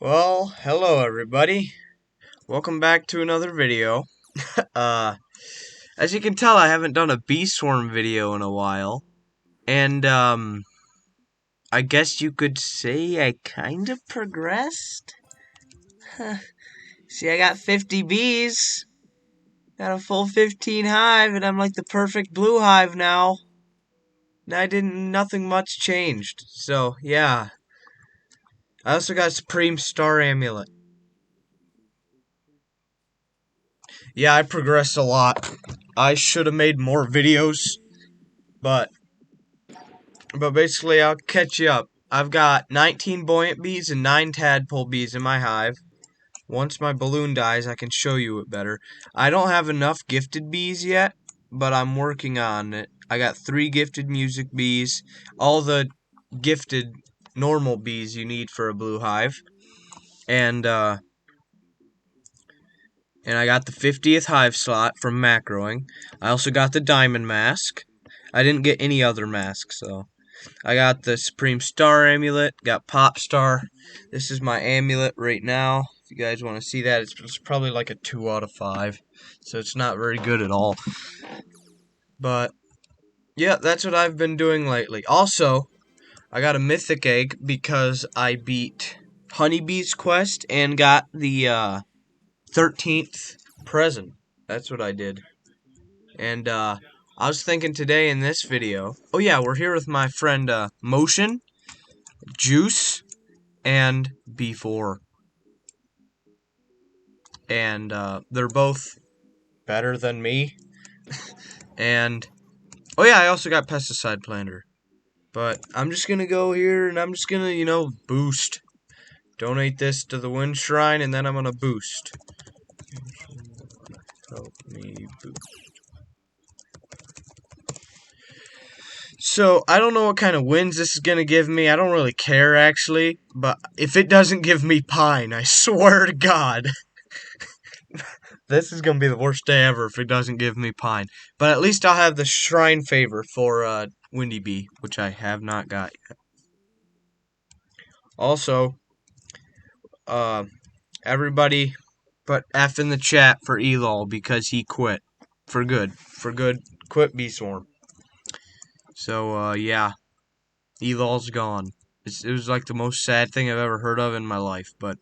Well, hello everybody. Welcome back to another video. uh, as you can tell, I haven't done a bee swarm video in a while. And, I guess you could say I kind of progressed? See, I got 50 bees. Got a full 15 hive, and I'm like the perfect blue hive now. Nothing much changed. So, yeah. I also got Supreme Star Amulet. Yeah, I progressed a lot. I should have made more videos, but basically I'll catch you up. I've got 19 buoyant bees and 9 tadpole bees in my hive. Once my balloon dies, I can show you it better. I don't have enough gifted bees yet, but I'm working on it. I got 3 gifted music bees, all the gifted normal bees you need for a blue hive, and I got the 50th hive slot from macroing. I also got the diamond mask. I didn't get any other masks, so I got the Supreme Star Amulet, got Pop Star. This is my amulet right now. If you guys want to see that, it's probably like a 2 out of 5. So it's not very good at all. But, yeah, that's what I've been doing lately. Also, I got a mythic egg because I beat Honeybee's quest and got the 13th present. That's what I did. And, I was thinking today in this video. Oh, yeah, we're here with my friend, Motion, Juice, and B4. And they're both better than me. And oh yeah, I also got pesticide planter. But I'm just gonna go here and I'm just gonna, boost. Donate this to the wind shrine and then I'm gonna boost. Help me boost. So, I don't know what kind of winds this is gonna give me. I don't really care actually. But if it doesn't give me pine, I swear to God. This is gonna be the worst day ever if it doesn't give me pine. But at least I'll have the shrine favor for Windy Bee, which I have not got yet. Also, uh, everybody put F in the chat for Elol because he quit. For good. For good. Quit Bee Swarm. So, yeah. Elol's gone. It was like the most sad thing I've ever heard of in my life, but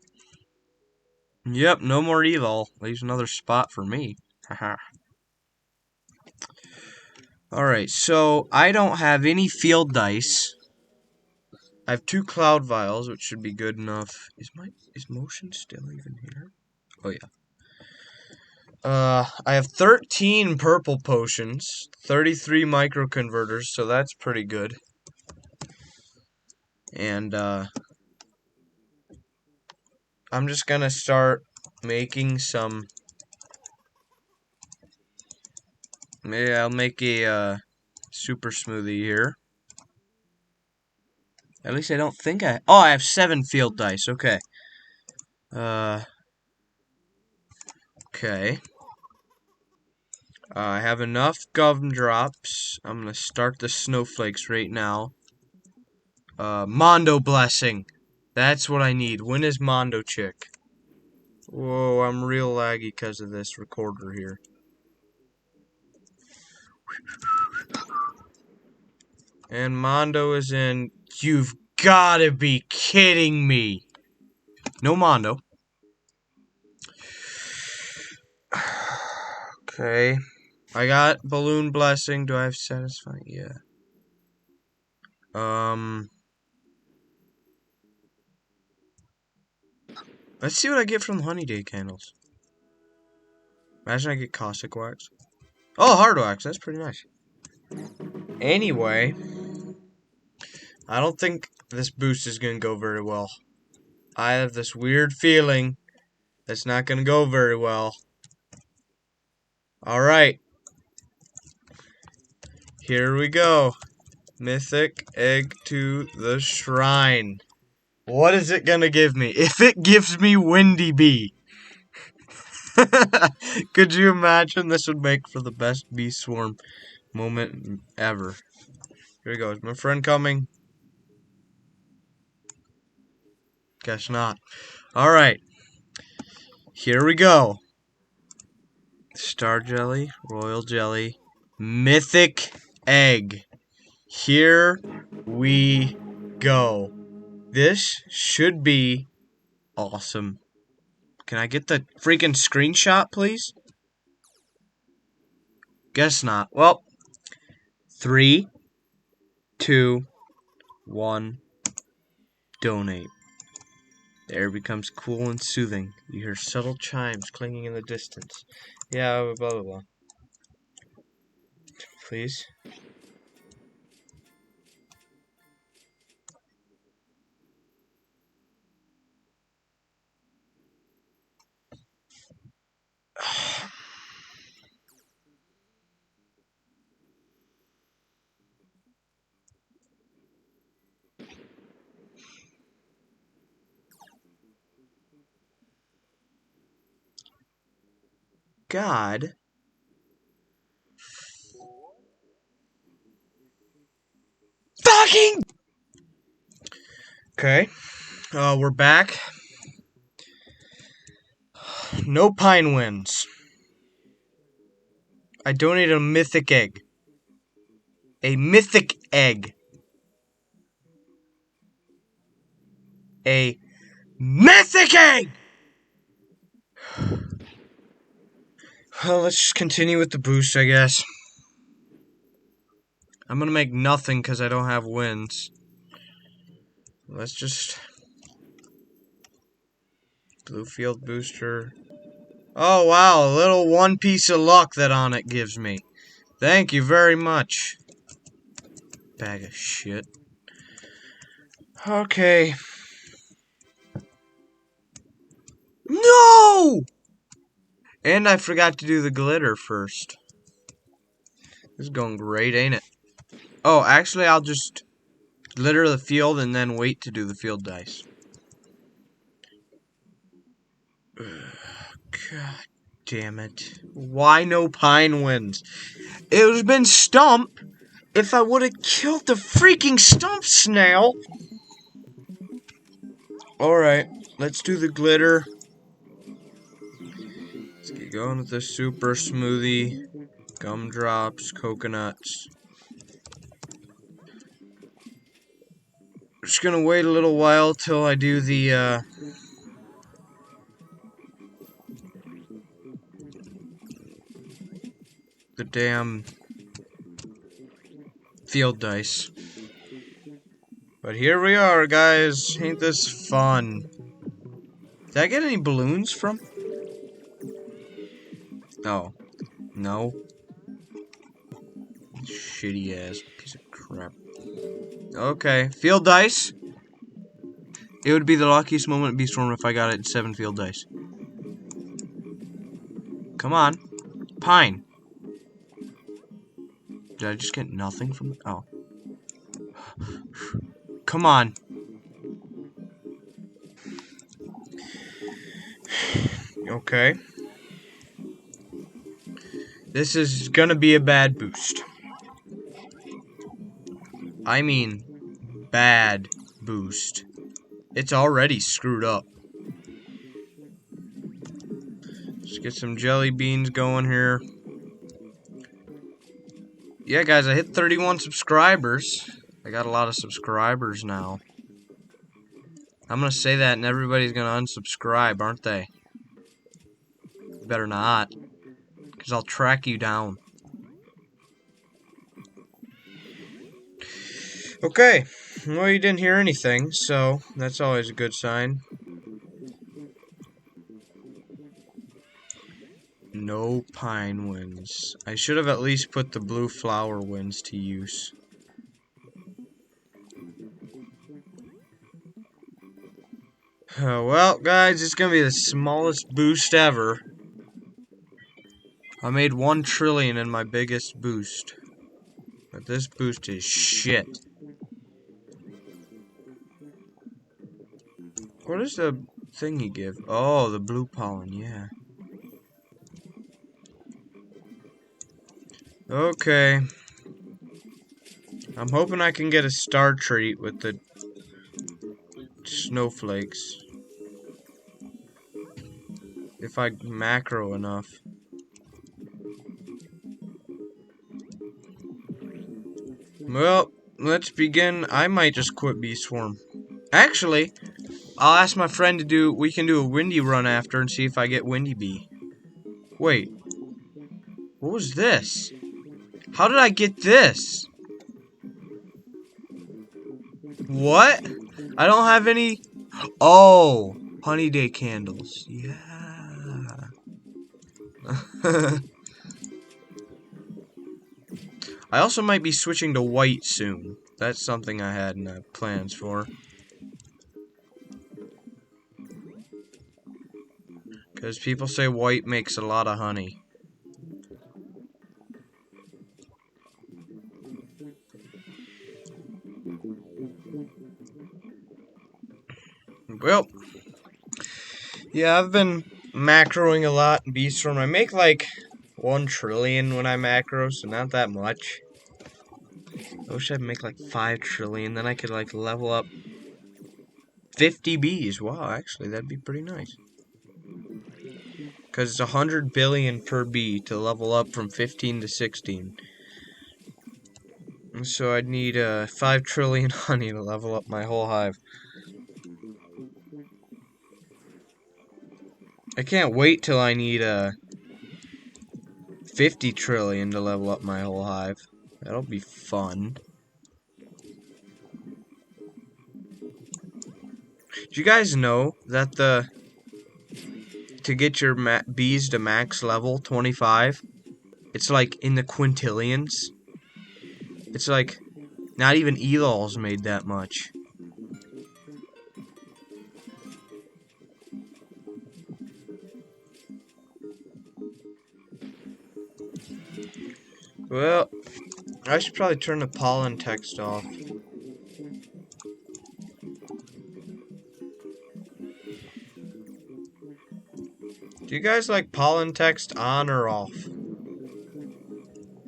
yep, no more Elol. Leaves another spot for me. Haha. Alright, so I don't have any field dice. I have 2 cloud vials, which should be good enough. Is motion still even here? Oh yeah. I have 13 purple potions, 33 micro converters, so that's pretty good. And I'm just gonna start making some. Maybe I'll make a super smoothie here. At least I don't think I. Oh, I have 7 field dice. Okay. Okay. I have enough gumdrops. I'm gonna start the snowflakes right now. Mondo blessing. That's what I need. When is Mondo chick? Whoa, I'm real laggy because of this recorder here. And Mondo is in. You've gotta be kidding me. No Mondo. Okay. I got Balloon Blessing. Do I have Satisfying? Yeah. Let's see what I get from the Honey Day candles. Imagine I get Caustic Wax. Oh, Hard Wax. That's pretty nice. Anyway, I don't think this boost is going to go very well. I have this weird feeling that's not going to go very well. Alright. Here we go. Mythic egg to the shrine. What is it going to give me? If it gives me Windy Bee. Could you imagine? This would make for the best bee swarm moment ever. Here we go. Is my friend coming? Guess not. Alright. Here we go. Star jelly, royal jelly, mythic egg. Here we go. This should be awesome. Can I get the freaking screenshot, please? Guess not. Well, 3, 2, 1, donate. The air becomes cool and soothing. You hear subtle chimes clanging in the distance. Yeah, blah, blah, blah. Please. God. Fucking! Okay. We're back. No pine wins. I donated a mythic egg. A mythic egg. A mythic egg! Well, let's just continue with the boost, I guess. I'm gonna make nothing because I don't have wins. Let's just... Blue field booster. Oh, wow, a little one piece of luck that on it gives me. Thank you very much. Bag of shit. Okay. No! And I forgot to do the glitter first. This is going great, ain't it? Oh, actually, I'll just glitter the field and then wait to do the field dice. God damn it. Why no pine wins? It would have been stump if I would have killed the freaking stump snail. Alright, let's do the glitter. Let's get going with the super smoothie. Gumdrops, coconuts. Just gonna wait a little while till I do the damn field dice. But here we are, guys. Ain't this fun? Did I get any balloons from? Oh. No. Shitty ass piece of crap. Okay. Field dice. It would be the luckiest moment in Beastorm if I got it in 7 field dice. Come on. Pine. Did I just get nothing from it? Oh. Come on. Okay. This is gonna be a bad boost. I mean, bad boost. It's already screwed up. Let's get some jelly beans going here. Yeah, guys, I hit 31 subscribers. I got a lot of subscribers now. I'm gonna say that and everybody's gonna unsubscribe, aren't they? Better not. Because I'll track you down. Okay. Well, you didn't hear anything, so that's always a good sign. No pine wins. I should have at least put the blue flower wins to use. Well, guys, it's gonna be the smallest boost ever. I made 1 trillion in my biggest boost. But this boost is shit. What is the thing you give? Oh, the blue pollen, yeah. Okay. I'm hoping I can get a star treat with the snowflakes. If I macro enough. Well, let's begin. I might just quit Bee Swarm. Actually, I'll ask my friend to do. We can do a windy run after and see if I get windy bee. Wait. What was this? How did I get this? What? I don't have any. Oh, honey day candles. Yeah. I also might be switching to white soon. That's something I had plans for. Because people say white makes a lot of honey. Well, yeah, I've been macroing a lot in Bee Swarm. I make like 1 trillion when I macro, so not that much. I wish I'd make like 5 trillion, then I could like level up 50 bees. Wow, actually, that'd be pretty nice. Because it's 100 billion per bee to level up from 15 to 16. And so I'd need 5 trillion honey to level up my whole hive. I can't wait till I need 50 trillion to level up my whole hive. That'll be fun. Do you guys know that to get your bees to max level 25, it's like in the quintillions? It's like not even Elol's made that much. Well, I should probably turn the pollen text off. Do you guys like pollen text on or off?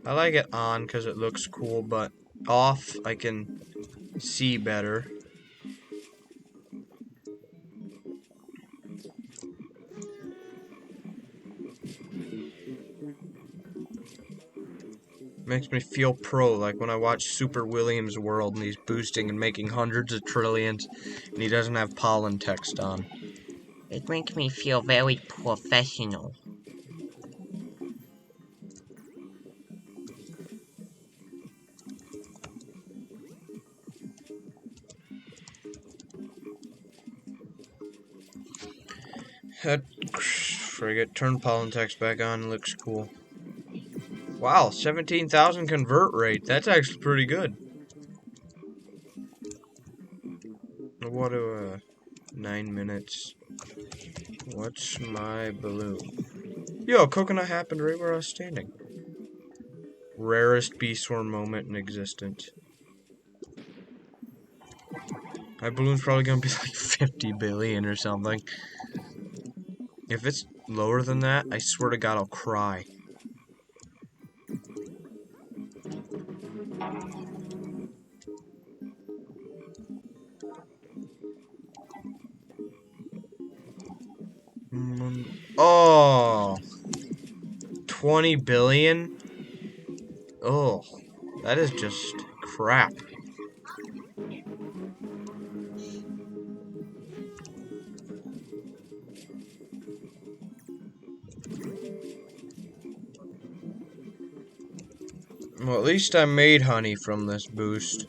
I like it on because it looks cool, but off I can see better. Makes me feel pro, like when I watch Super Williams World and he's boosting and making hundreds of trillions and he doesn't have pollen text on. It makes me feel very professional. Frigate, turn pollen text back on, looks cool. Wow, 17,000 convert rate. That's actually pretty good. What 9 minutes. What's my balloon? Yo, coconut happened right where I was standing. Rarest bee swarm moment in existence. My balloon's probably gonna be like 50 billion or something. If it's lower than that, I swear to God I'll cry. Oh, 20 billion? Oh, that is just crap. Well, at least I made honey from this boost.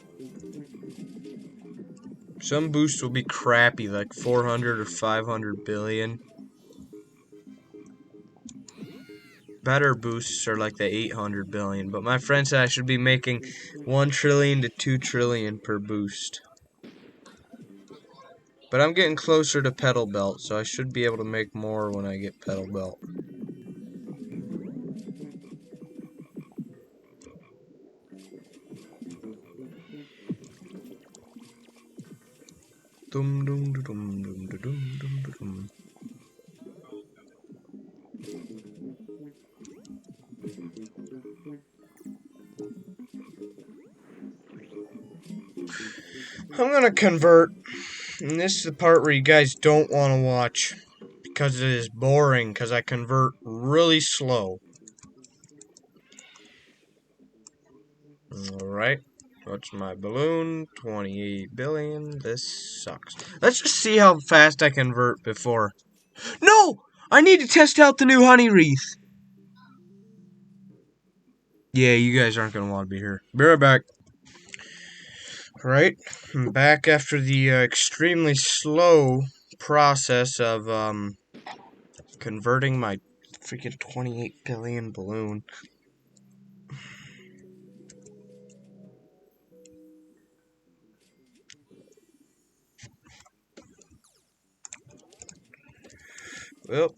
Some boosts will be crappy, like 400 or 500 billion. Better boosts are like the 800 billion, but my friend said I should be making 1 trillion to 2 trillion per boost. But I'm getting closer to Petal Belt, so I should be able to make more when I get Petal Belt. Dum dum dum dum dum dum dum dum. I'm gonna convert and this is the part where you guys don't want to watch because it is boring, because I convert really slow. Alright, what's my balloon? 28 billion. This sucks. Let's just see how fast I convert before. No! I need to test out the new honey wreath. Yeah, you guys aren't going to want to be here. Be right back. Alright, I'm back after the extremely slow process of converting my freaking 28 billion balloon. Well,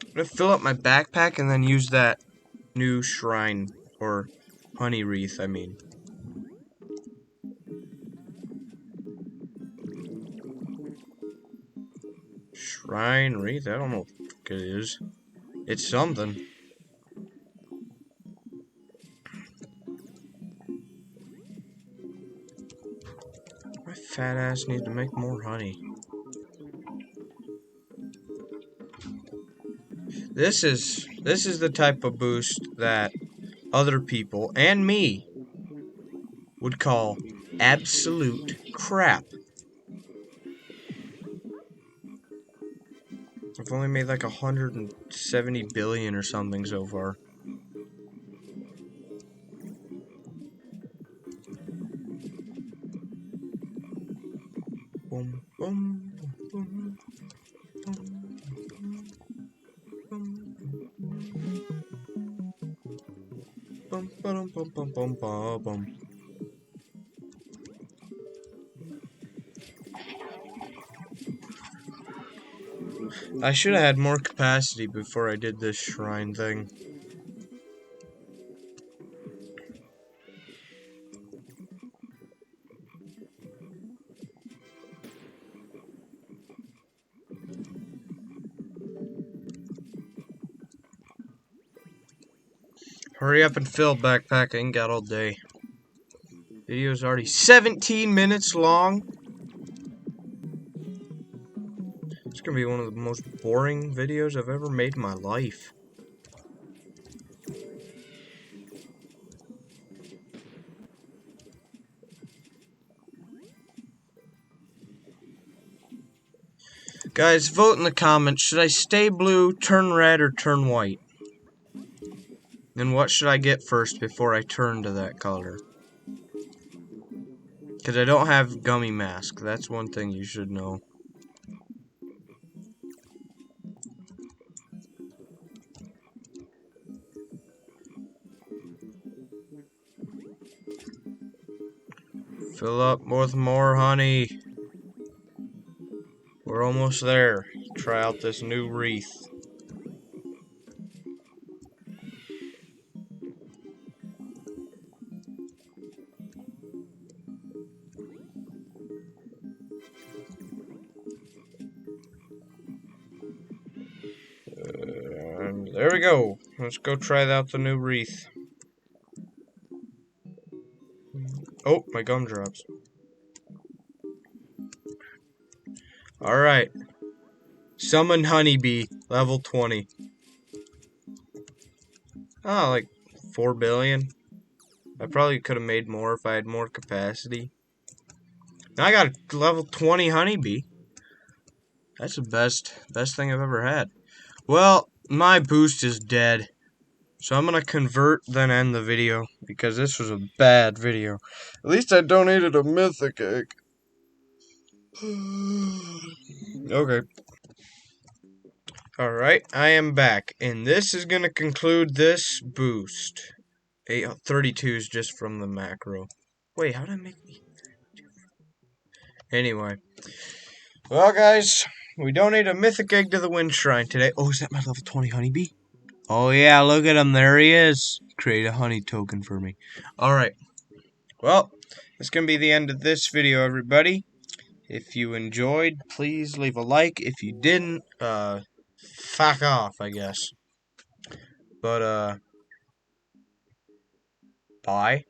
I'm gonna fill up my backpack and then use that new shrine, or honey wreath, I mean. Shrine wreath? I don't know what it is. It's something. My fat ass needs to make more honey. This is the type of boost that other people and me would call absolute crap. I've only made like 170 billion or something so far. Boom, boom, boom, boom, boom, boom, boom, boom, boom. I should have had more capacity before I did this shrine thing. Hurry up and fill, backpack. I ain't got all day. Video's already 17 minutes long. It's gonna be one of the most boring videos I've ever made in my life. Guys, vote in the comments. Should I stay blue, turn red, or turn white? And what should I get first before I turn to that color? Because I don't have gummy mask. That's one thing you should know. Fill up with more honey. We're almost there. Try out this new wreath. And there we go. Let's go try out the new wreath. Oh, my gumdrops. Alright. Summon honeybee, level 20. Oh, like 4 billion. I probably could have made more if I had more capacity. Now I got a level 20 honeybee. That's the best thing I've ever had. Well, my boost is dead. So I'm gonna convert, then end the video, because this was a bad video. At least I donated a mythic egg. Okay. Alright, I am back, and this is gonna conclude this boost. 832 is just from the macro. Wait, how did I make me? Anyway. Well, guys, we donate a mythic egg to the wind shrine today. Oh, is that my level 20 honeybee? Oh, yeah, look at him. There he is. Create a honey token for me. Alright. Well, that's going to be the end of this video, everybody. If you enjoyed, please leave a like. If you didn't, fuck off, I guess. But, bye.